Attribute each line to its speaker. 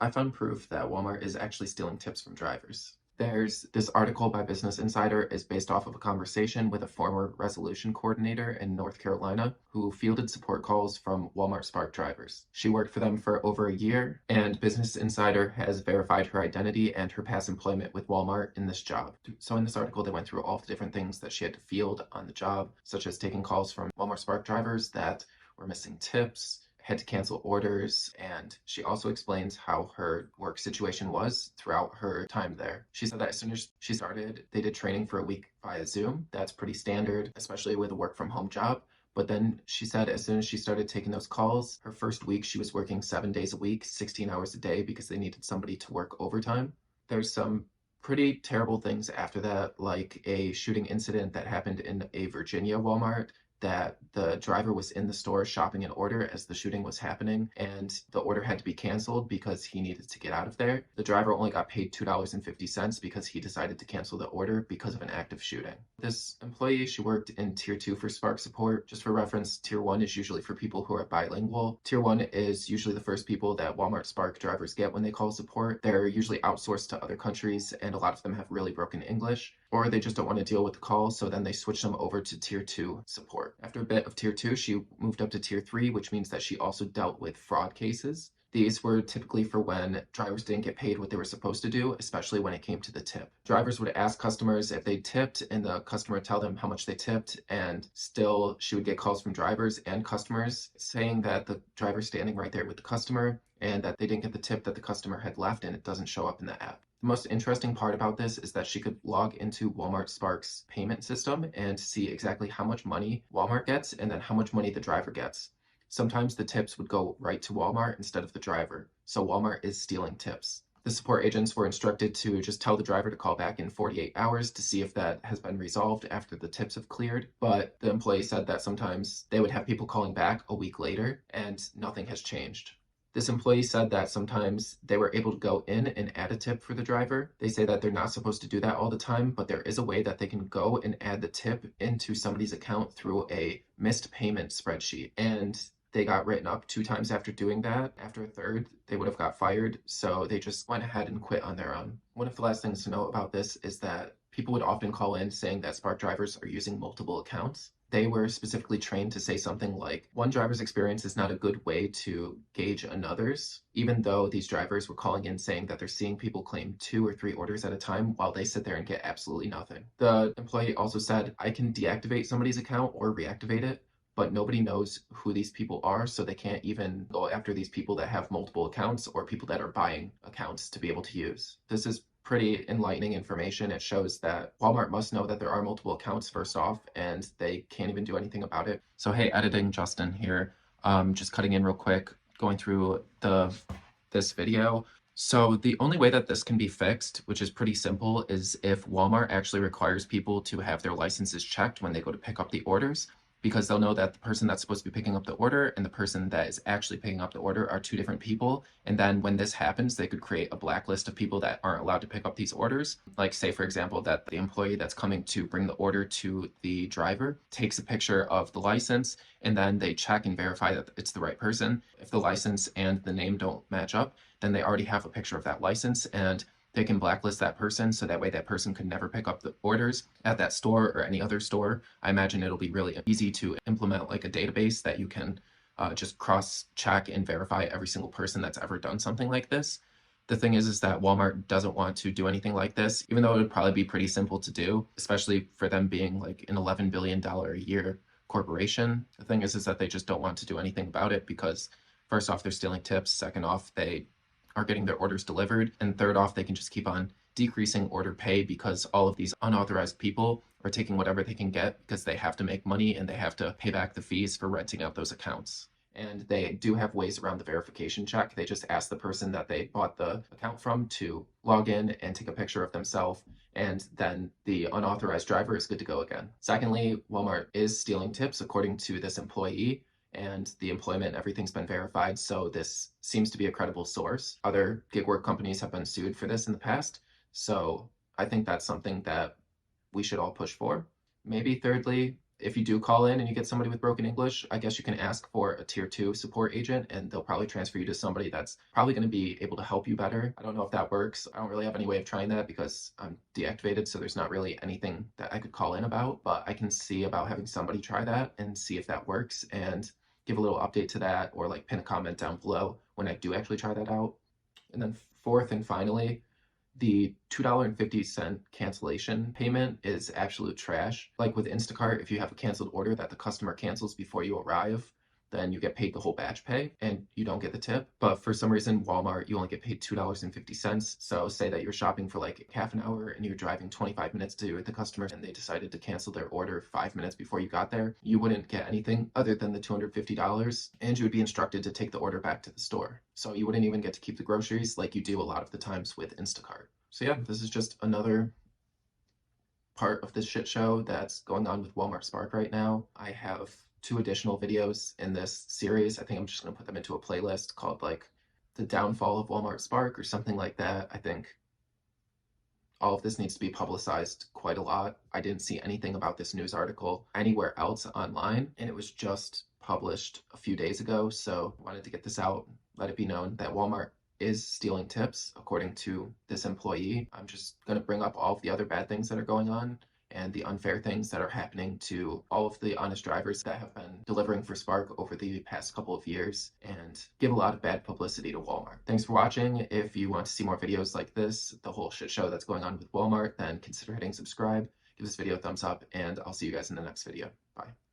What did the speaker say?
Speaker 1: I found proof that Walmart is actually stealing tips from drivers. There's this article by Business Insider is based off of a conversation with a former resolution coordinator in North Carolina who fielded support calls from Walmart Spark drivers. She worked for them for over a year, and Business Insider has verified her identity and her past employment with Walmart in this job. So in this article, they went through all the different things that she had to field on the job, such as taking calls from Walmart Spark drivers that were missing tips, had to cancel orders, and she also explains how her work situation was throughout her time there. She said that as soon as she started, they did training for a week via Zoom. That's pretty standard, especially with a work from home job. But then she said as soon as she started taking those calls, her first week she was working 7 days a week, 16 hours a day because they needed somebody to work overtime. There's some pretty terrible things after that, like a shooting incident that happened in a Virginia Walmart that the driver was in the store shopping an order as the shooting was happening, and the order had to be canceled because he needed to get out of there. The driver only got paid $2.50 because he decided to cancel the order because of an active shooting. This employee, she worked in Tier 2 for Spark support. Just for reference, Tier 1 is usually for people who are bilingual. Tier 1 is usually the first people that Walmart Spark drivers get when they call support. They're usually outsourced to other countries, and a lot of them have really broken English, or they just don't want to deal with the call, so then they switch them over to Tier 2 support. After a bit of Tier 2, she moved up to Tier 3, which means that she also dealt with fraud cases. These were typically for when drivers didn't get paid what they were supposed to do, especially when it came to the tip. Drivers would ask customers if they tipped, and the customer would tell them how much they tipped, and still she would get calls from drivers and customers saying that the driver's standing right there with the customer and that they didn't get the tip that the customer had left and it doesn't show up in the app. The most interesting part about this is that she could log into Walmart Spark's payment system and see exactly how much money Walmart gets and then how much money the driver gets. Sometimes the tips would go right to Walmart instead of the driver, so Walmart is stealing tips. The support agents were instructed to just tell the driver to call back in 48 hours to see if that has been resolved after the tips have cleared, but the employee said that sometimes they would have people calling back a week later and nothing has changed. This employee said that sometimes they were able to go in and add a tip for the driver. They say that they're not supposed to do that all the time, but there is a way that they can go and add the tip into somebody's account through a missed payment spreadsheet. And they got written up 2 times after doing that. After a third, they would have got fired, so they just went ahead and quit on their own. One of the last things to know about this is that people would often call in saying that Spark drivers are using multiple accounts. They were specifically trained to say something like, one driver's experience is not a good way to gauge another's, even though these drivers were calling in saying that they're seeing people claim 2 or 3 orders at a time while they sit there and get absolutely nothing. The employee also said, I can deactivate somebody's account or reactivate it, but nobody knows who these people are, so they can't even go after these people that have multiple accounts or people that are buying accounts to be able to use. This is pretty enlightening information. It shows that Walmart must know that there are multiple accounts first off, and they can't even do anything about it. So hey, editing Justin here, just cutting in real quick, going through this video. So the only way that this can be fixed, which is pretty simple, is if Walmart actually requires people to have their licenses checked when they go to pick up the orders, because they'll know that the person that's supposed to be picking up the order and the person that is actually picking up the order are 2 different people. And then when this happens, they could create a blacklist of people that aren't allowed to pick up these orders. Like say, for example, that the employee that's coming to bring the order to the driver takes a picture of the license, and then they check and verify that it's the right person. If the license and the name don't match up, then they already have a picture of that license, and they can blacklist that person, so that way that person could never pick up the orders at that store or any other store. I imagine it'll be really easy to implement like a database that you can just cross-check and verify every single person that's ever done something like this. The thing is that Walmart doesn't want to do anything like this, even though it would probably be pretty simple to do, especially for them being like an $11 billion a year corporation. The thing is that they just don't want to do anything about it because first off, they're stealing tips. Second off, they are getting their orders delivered. And third off, they can just keep on decreasing order pay because all of these unauthorized people are taking whatever they can get because they have to make money and they have to pay back the fees for renting out those accounts. And they do have ways around the verification check. They just ask the person that they bought the account from to log in and take a picture of themselves, and then the unauthorized driver is good to go again. Secondly, Walmart is stealing tips according to this employee, and the employment, everything's been verified, so this seems to be a credible source. Other gig work companies have been sued for this in the past, so I think that's something that we should all push for. Maybe thirdly, If you do call in and you get somebody with broken English, I guess you can ask for a tier 2 support agent and they'll probably transfer you to somebody that's probably going to be able to help you better. I don't know if that works. I don't really have any way of trying that because I'm deactivated, so there's not really anything that I could call in about, but I can see about having somebody try that and see if that works and give a little update to that, or like pin a comment down below when I do actually try that out. And then fourth and finally, the $2.50 cancellation payment is absolute trash. Like with Instacart, if you have a canceled order that the customer cancels before you arrive, then you get paid the whole batch pay and you don't get the tip. But for some reason, Walmart, you only get paid $2.50. So say that you're shopping for like half an hour and you're driving 25 minutes to the customer and they decided to cancel their order 5 minutes before you got there, you wouldn't get anything other than the $250 and you would be instructed to take the order back to the store. So you wouldn't even get to keep the groceries like you do a lot of the times with Instacart. So yeah, this is just another part of this shit show that's going on with Walmart Spark right now. I have 2 additional videos in this series. I think I'm just going to put them into a playlist called like The Downfall of Walmart Spark or something like that. I think all of this needs to be publicized quite a lot. I didn't see anything about this news article anywhere else online, and it was just published a few days ago. So I wanted to get this out, let it be known that Walmart is stealing tips, according to this employee. I'm just going to bring up all of the other bad things that are going on and the unfair things that are happening to all of the honest drivers that have been delivering for Spark over the past couple of years and give a lot of bad publicity to Walmart. Thanks for watching. If you want to see more videos like this, the whole shit show that's going on with Walmart, then consider hitting subscribe, give this video a thumbs up, and I'll see you guys in the next video. Bye.